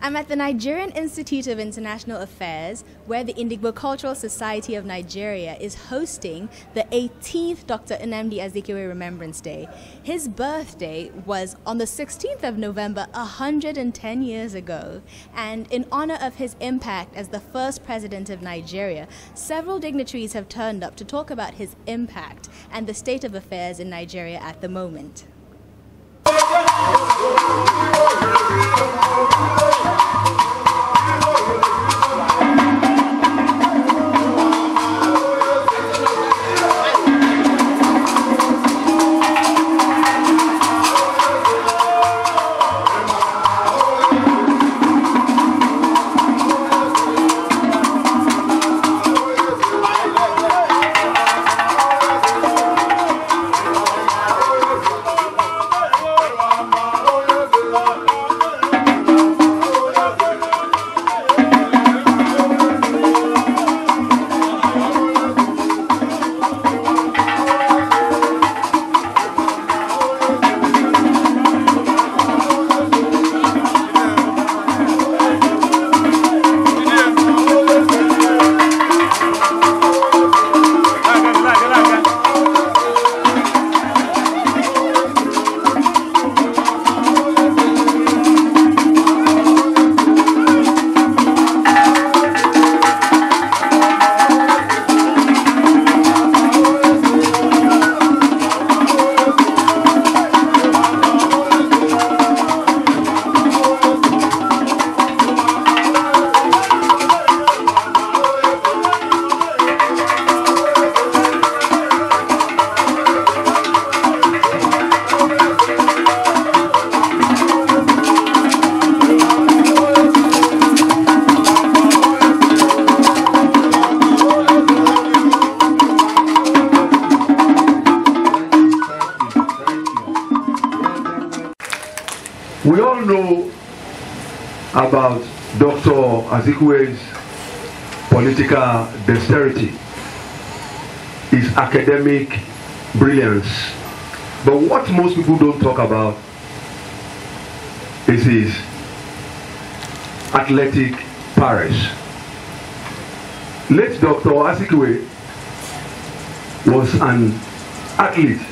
I'm at the Nigerian Institute of International Affairs, where the Ndi-Igbo Cultural Society of Nigeria is hosting the 18th Dr. Nnamdi Azikiwe Remembrance Day. His birthday was on the 16th of November, 110 years ago, and in honor of his impact as the first president of Nigeria, several dignitaries have turned up to talk about his impact and the state of affairs in Nigeria at the moment. We all know about Dr. Azikiwe's political dexterity, his academic brilliance. But what most people don't talk about is his athletic prowess. Late Dr. Azikiwe was an athlete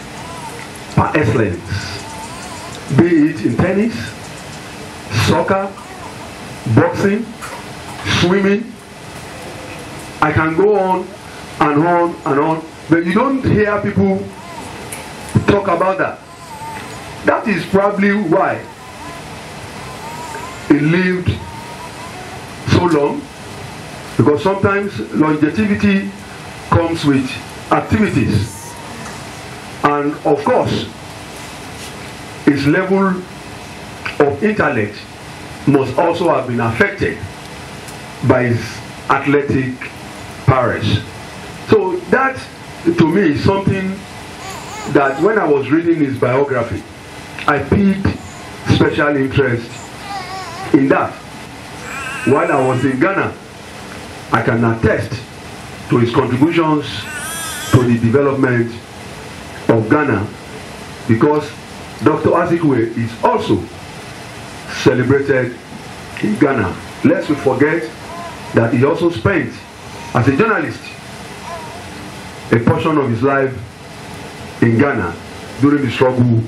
par excellence, be it in tennis, soccer, boxing, swimming. I can go on and on and on, but you don't hear people talk about that. That is probably why he lived so long, because sometimes longevity comes with activities, and of course his level of intellect must also have been affected by his athletic prowess. So that, to me, is something that when I was reading his biography, I piqued special interest in that. While I was in Ghana, I can attest to his contributions to the development of Ghana, because Dr. Azikiwe is also celebrated in Ghana. Lest we forget that he also spent, as a journalist, a portion of his life in Ghana during the struggle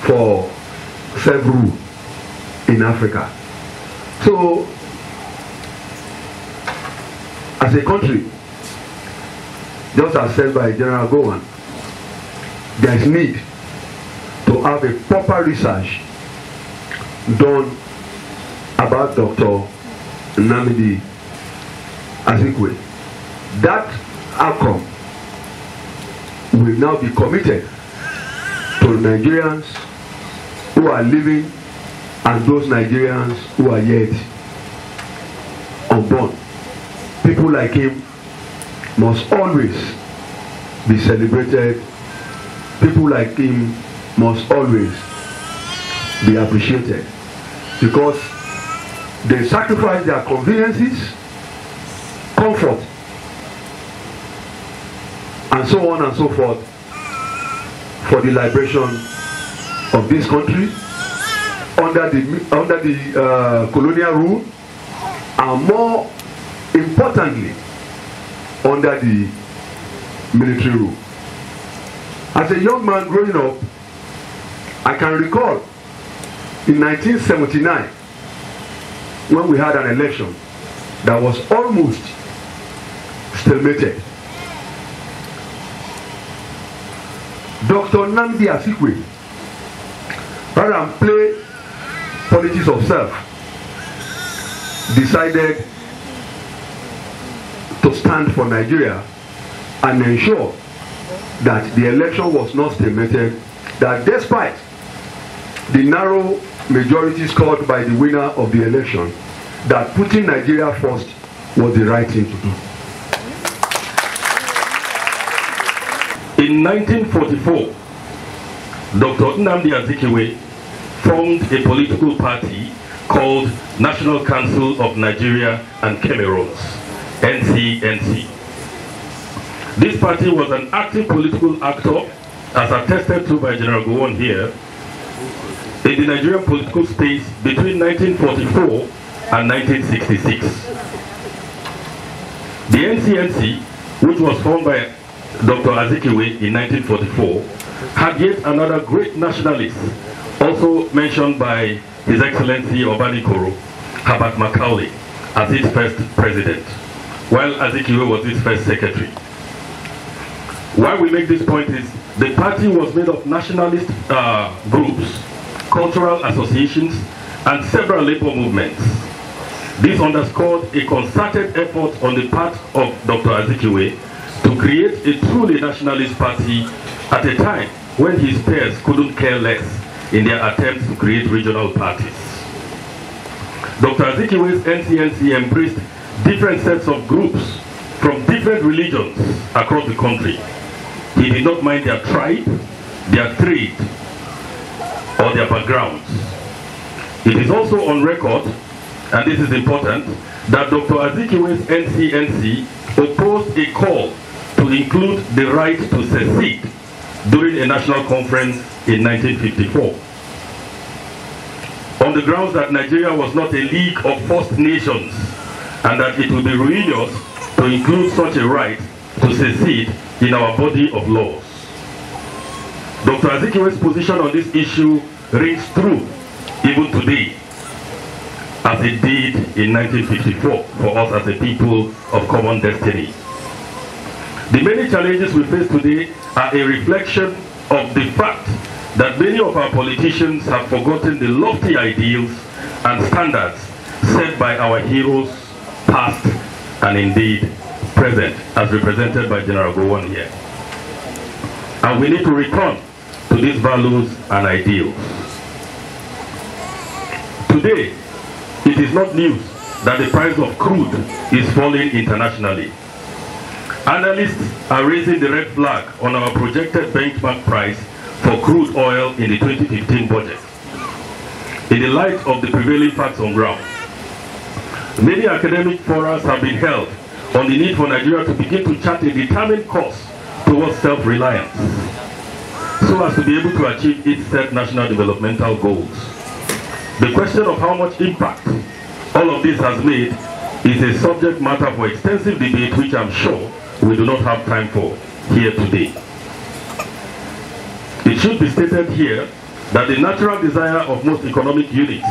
for self-rule in Africa. So, as a country, just as said by General Gowan, there is need to have a proper research done about Dr. Nnamdi Azikiwe. That outcome will now be committed to Nigerians who are living and those Nigerians who are yet unborn. People like him must always be celebrated. People like him must always be appreciated, because they sacrifice their conveniences, comfort, and so on and so forth, for the liberation of this country under the colonial rule, and more importantly, under the military rule. As a young man growing up, I can recall in 1979, when we had an election that was almost stalemated. Dr. Nnamdi Azikiwe, rather than play politics of self, decided to stand for Nigeria and ensure that the election was not stalemated, that despite the narrow majority scored by the winner of the election, that putting Nigeria first was the right thing to do. In 1944, Dr. Nnamdi Azikiwe formed a political party called National Council of Nigeria and Cameroons, NCNC. This party was an active political actor, as attested to by General Gowon here, in the Nigerian political space between 1944 and 1966. The NCNC, which was formed by Dr. Azikiwe in 1944, had yet another great nationalist, also mentioned by His Excellency Obanikoro, Herbert Macaulay, as its first president, while Azikiwe was its first secretary. Why we make this point is the party was made of nationalist groups, cultural associations, and several labor movements. This underscored a concerted effort on the part of Dr. Azikiwe to create a truly nationalist party at a time when his peers couldn't care less in their attempts to create regional parties. Dr. Azikiwe's NCNC embraced different sets of groups from different religions across the country. He did not mind their tribe, their trade, or their backgrounds. It is also on record, and this is important, that Dr. Azikiwe's NCNC opposed a call to include the right to secede during a national conference in 1954. On the grounds that Nigeria was not a league of first nations and that it would be ruinous to include such a right to secede in our body of laws. Dr. Azikiwe's position on this issue rings true even today, as it did in 1954 for us as a people of common destiny. The many challenges we face today are a reflection of the fact that many of our politicians have forgotten the lofty ideals and standards set by our heroes, past and indeed present, as represented by General Gowon here. And we need to return to these values and ideals. Today, it is not news that the price of crude is falling internationally. Analysts are raising the red flag on our projected benchmark price for crude oil in the 2015 budget. In the light of the prevailing facts on ground, many academic forums have been held on the need for Nigeria to begin to chart a determined course towards self-reliance, so as to be able to achieve its set national developmental goals. The question of how much impact all of this has made is a subject matter for extensive debate, which I'm sure we do not have time for here today. It should be stated here that the natural desire of most economic units,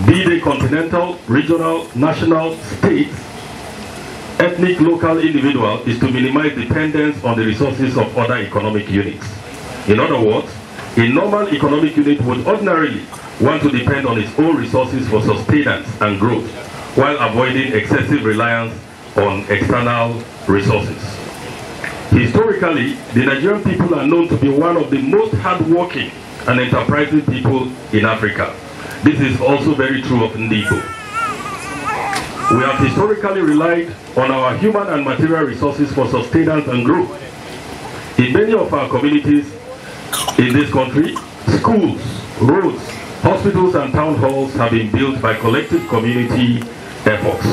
be they continental, regional, national, states, ethnic, local, individual, is to minimize dependence on the resources of other economic units. In other words, a normal economic unit would ordinarily want to depend on its own resources for sustenance and growth, while avoiding excessive reliance on external resources. Historically, the Nigerian people are known to be one of the most hardworking and enterprising people in Africa. This is also very true of Ndi-Igbo. We have historically relied on our human and material resources for sustenance and growth. In many of our communities in this country, schools, roads, hospitals and town halls have been built by collective community efforts.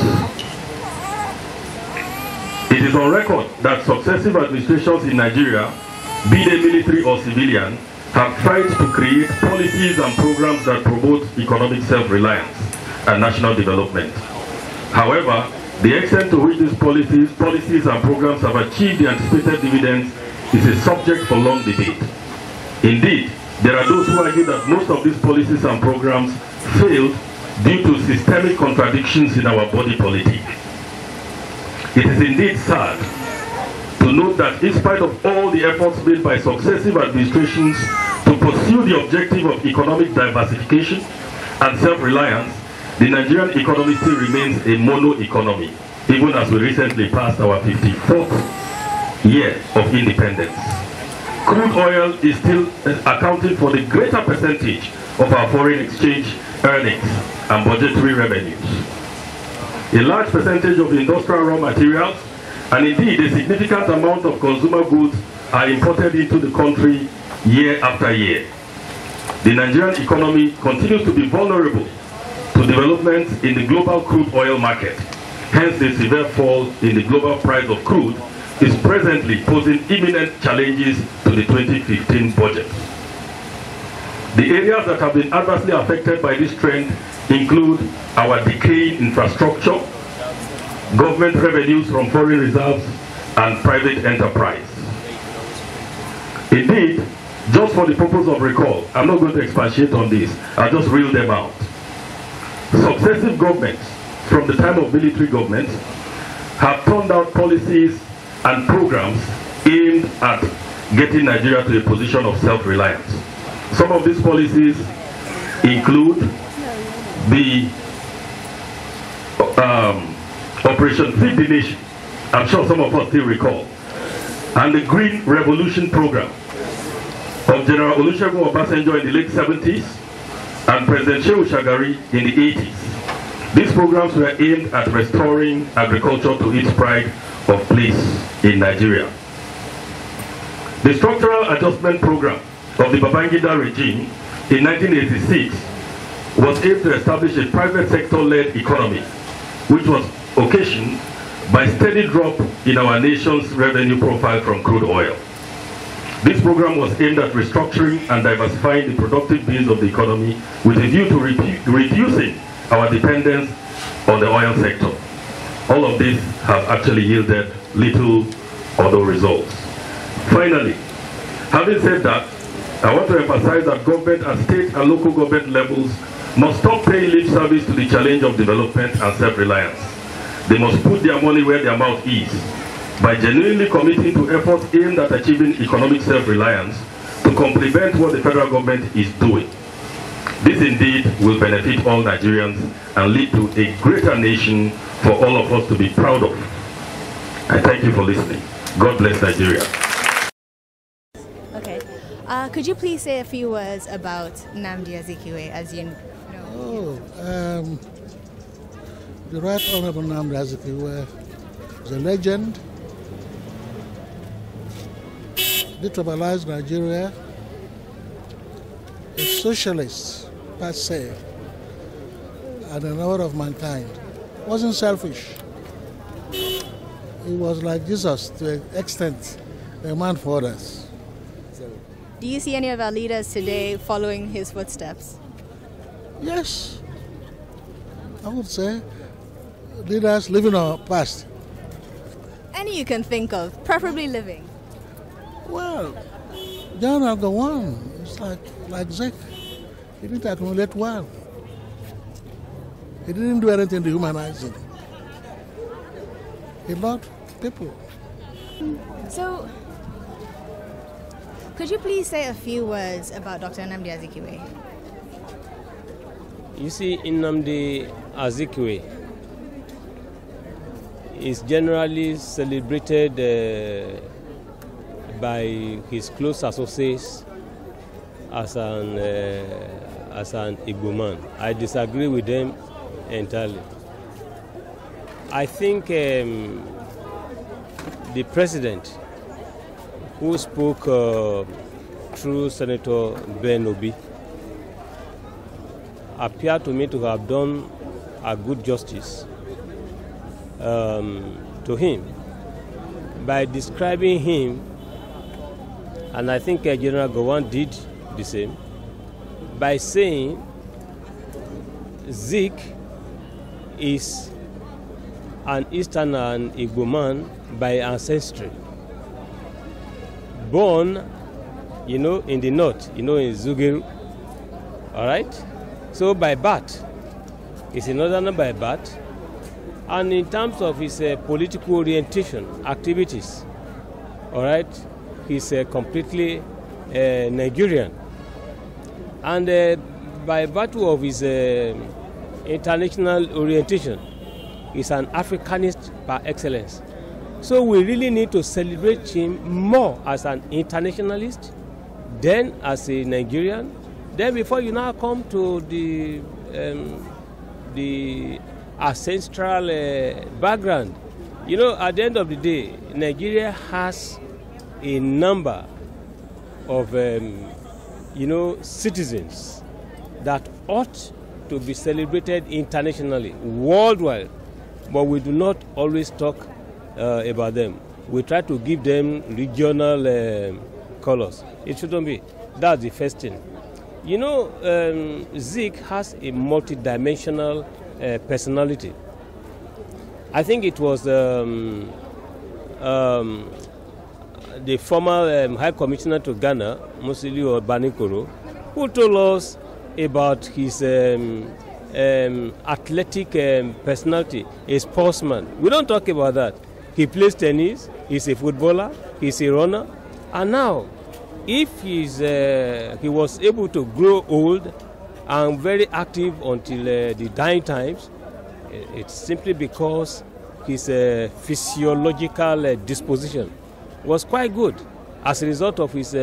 It is on record that successive administrations in Nigeria, be they military or civilian, have tried to create policies and programs that promote economic self-reliance and national development. However, the extent to which these policies and programs have achieved the anticipated dividends is a subject for long debate. Indeed, there are those who argue that most of these policies and programs failed due to systemic contradictions in our body politic. It is indeed sad to note that in spite of all the efforts made by successive administrations to pursue the objective of economic diversification and self-reliance, the Nigerian economy still remains a mono economy, even as we recently passed our 54th year of independence. Crude oil is still accounting for the greater percentage of our foreign exchange earnings and budgetary revenues. A large percentage of industrial raw materials and indeed a significant amount of consumer goods are imported into the country year after year. The Nigerian economy continues to be vulnerable to developments in the global crude oil market. Hence, the severe fall in the global price of crude is presently posing imminent challenges to the 2015 budget. The areas that have been adversely affected by this trend include our decaying infrastructure, government revenues from foreign reserves, and private enterprise. Indeed, just for the purpose of recall, I'm not going to expatiate on this, I'll just reel them out. Successive governments, from the time of military governments, have turned out policies and programs aimed at getting Nigeria to a position of self-reliance. Some of these policies include the Operation Feed the Nation, I'm sure some of us still recall, and the Green Revolution program of General Olusegun Obasanjo in the late 70s and President Shehu Shagari in the 80s. These programs were aimed at restoring agriculture to its pride of place in Nigeria. The Structural Adjustment Program of the Babangida regime in 1986 was aimed to establish a private sector-led economy, which was occasioned by steady drop in our nation's revenue profile from crude oil. This program was aimed at restructuring and diversifying the productive base of the economy with a view to reducing our dependence on the oil sector. All of these have actually yielded little or no results. Finally, having said that, I want to emphasize that government at state and local government levels must stop paying lip service to the challenge of development and self-reliance. They must put their money where their mouth is by genuinely committing to efforts aimed at achieving economic self-reliance to complement what the federal government is doing. This indeed will benefit all Nigerians and lead to a greater nation for all of us to be proud of. I thank you for listening. God bless Nigeria. Okay. Could you please say a few words about Nnamdi Azikiwe, as you know? The Right Honorable Nnamdi Azikiwe is a legend. Detribalized Nigeria, a socialist per se, and an order of mankind. Wasn't selfish. He was like Jesus to an extent, a man for others. Do you see any of our leaders today following his footsteps? Yes, I would say leaders living our past. Any you can think of, preferably living. Well, John are the one. It's like Zek. He didn't accumulate well. He didn't do anything dehumanizing. He loved people. So, could you please say a few words about Dr. Nnamdi Azikiwe? You see, Nnamdi Azikiwe is generally celebrated by his close associates as an Igbo man. I disagree with them entirely. I think the president who spoke through Senator Ben Obi appeared to me to have done a good justice to him. by describing him, and I think General Gowon did the same, by saying Zik is an Eastern and Igbo man by ancestry, born, in the north, in Zugeru, all right? So by birth, he's a northerner by birth, and in terms of his political orientation, activities, all right, he's completely Nigerian. And by virtue of his international orientation, he's an Africanist par excellence. So we really need to celebrate him more as an internationalist, then as a Nigerian, then before you now come to the ancestral background. At the end of the day, Nigeria has a number of citizens that ought to be celebrated internationally, worldwide, but we do not always talk about them. We try to give them regional colors. It shouldn't be. That's the first thing. Zik has a multidimensional personality. I think it was the former High Commissioner to Ghana, Musiliu Banikoro, who told us about his athletic personality, a sportsman. We don't talk about that. He plays tennis, he's a footballer, he's a runner, and now, if he was able to grow old and very active until the dying times, it's simply because his physiological disposition was quite good as a result of his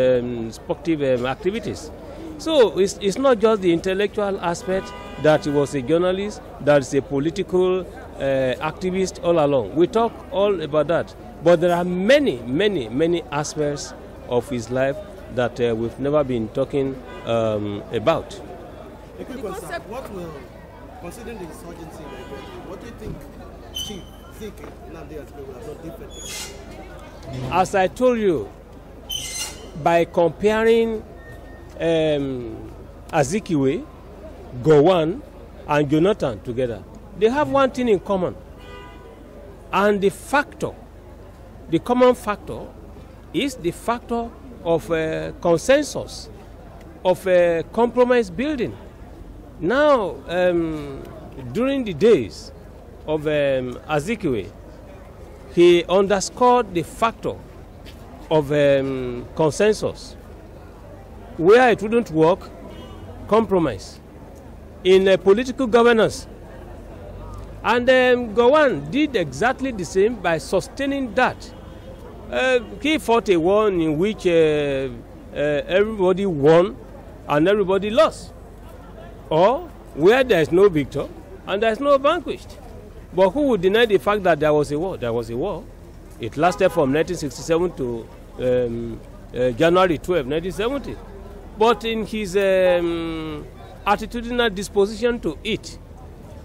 sportive activities. So it's not just the intellectual aspect that he was a journalist, that is a political activist all along. We talk all about that, but there are many, many, many aspects of his life that we've never been talking about. A quick question. What will, considering the insurgency, what do you think Chief Zik Nnamdi Azikiwe will have done differently? As I told you, by comparing Azikiwe, Gowon, and Jonathan together, they have one thing in common. And the common factor, is the factor of consensus, of compromise building. Now, during the days of Azikiwe, he underscored the factor of consensus. Where it wouldn't work, compromise. In political governance. And Gowon did exactly the same by sustaining that. He fought a war in which everybody won and everybody lost. Or where there is no victor and there is no vanquished. But who would deny the fact that there was a war? There was a war. It lasted from 1967 to January 12, 1970. But in his attitudinal disposition to it,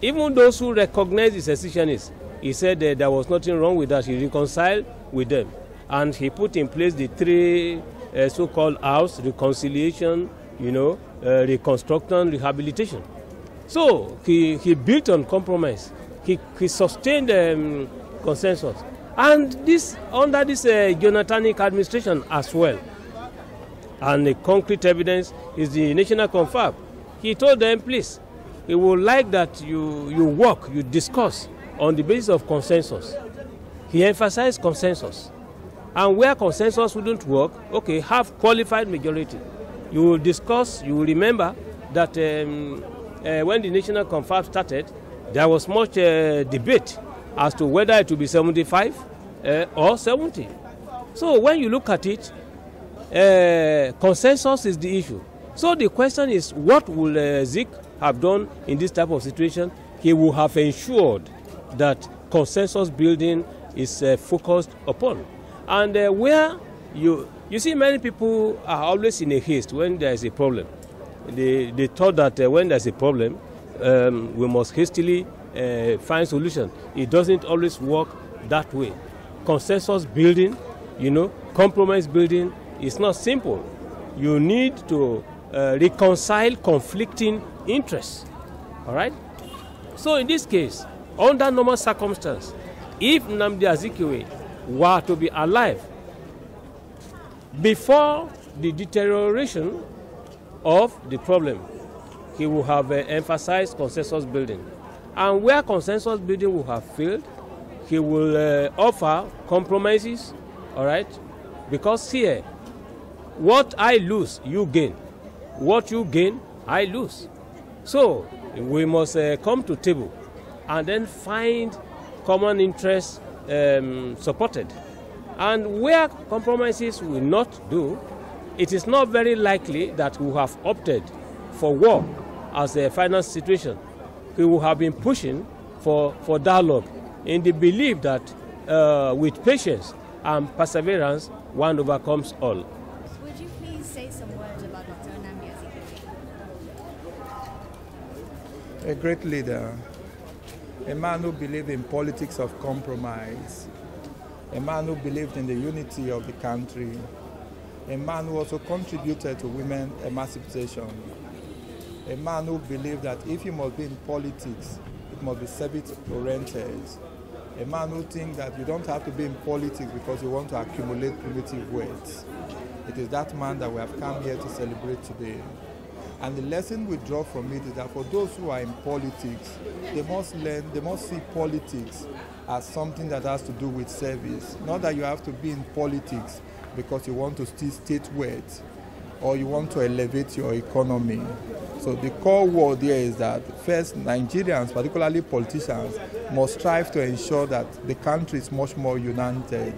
even those who recognized the secessionists, he said that there was nothing wrong with that. He reconciled with them. And he put in place the three so-called R's: reconciliation, reconstruction, rehabilitation. So he built on compromise. He sustained consensus. And this under this Jonathanic administration as well. And the concrete evidence is the National Confab. He told them, please, he would like that you work, you discuss on the basis of consensus. He emphasized consensus. And where consensus wouldn't work, okay, have qualified majority. You will discuss, you will remember that when the National Confab started, there was much debate as to whether it would be 75 or 70. So when you look at it, consensus is the issue. So the question is, what will Zik have done in this type of situation? He will have ensured that consensus building is focused upon. And where you see many people are always in a haste when there is a problem. They thought that when there's a problem, we must hastily find solution. It doesn't always work that way. consensus building, compromise building is not simple. You need to reconcile conflicting interests. All right? So in this case, under normal circumstances, if Nnamdi Azikiwe were to be alive before the deterioration of the problem, he would have emphasized consensus building. And where consensus building would have failed, he will offer compromises, all right? Because here, what I lose, you gain. What you gain, I lose. So we must come to table and then find common interests supported. And where compromises will not do, it is not very likely that we have opted for war as a final situation. We will have been pushing for dialogue in the belief that with patience and perseverance, one overcomes all. Would you please say some words about Dr. Nnamdi Azikiwe? A great leader, a man who believed in politics of compromise, a man who believed in the unity of the country, a man who also contributed to women's emancipation, a man who believed that if you must be in politics, it must be service-oriented, a man who thinks that you don't have to be in politics because you want to accumulate primitive wealth. It is that man that we have come here to celebrate today. And the lesson we draw from it is that for those who are in politics, they must see politics as something that has to do with service. Not that you have to be in politics because you want to steal state wealth or you want to elevate your economy. So the core word there is that first, Nigerians, particularly politicians, must strive to ensure that the country is much more united.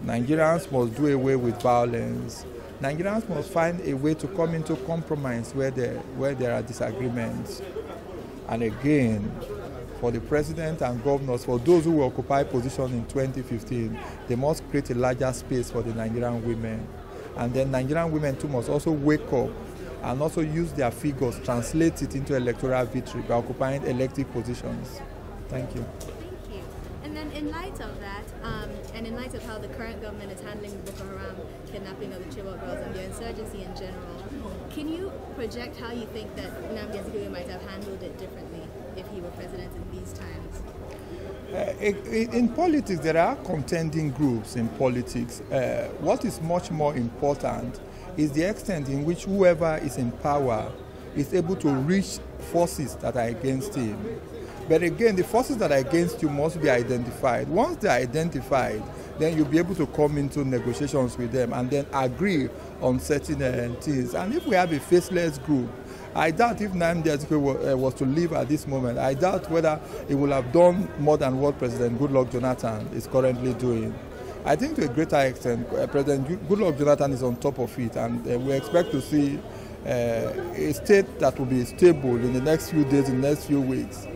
Nigerians must do away with violence. Nigerians must find a way to come into compromise where there are disagreements. And again, for the president and governors, for those who will occupy position in 2015, they must create a larger space for the Nigerian women. And then Nigerian women too must also wake up and also use their figures, translate it into electoral victory by occupying elective positions. Thank you. Thank you. And then in light of that, and in light of how the current government is handling the Boko Haram kidnapping of the Chibok girls and the insurgency in general, can you project how you think that Nnamdi Azikiwe might have handled it differently if he were president in these times? In politics, there are contending groups in politics. What is much more important is the extent in which whoever is in power is able to reach forces that are against him. But again, the forces that are against you must be identified. Once they are identified, then you'll be able to come into negotiations with them and then agree on certain things. And if we have a faceless group, I doubt if Nnamdi Azikiwe was to leave at this moment, I doubt whether he will have done more than what President Goodluck Jonathan is currently doing. I think to a greater extent, President Goodluck Jonathan is on top of it, and we expect to see a state that will be stable in the next few days, in the next few weeks.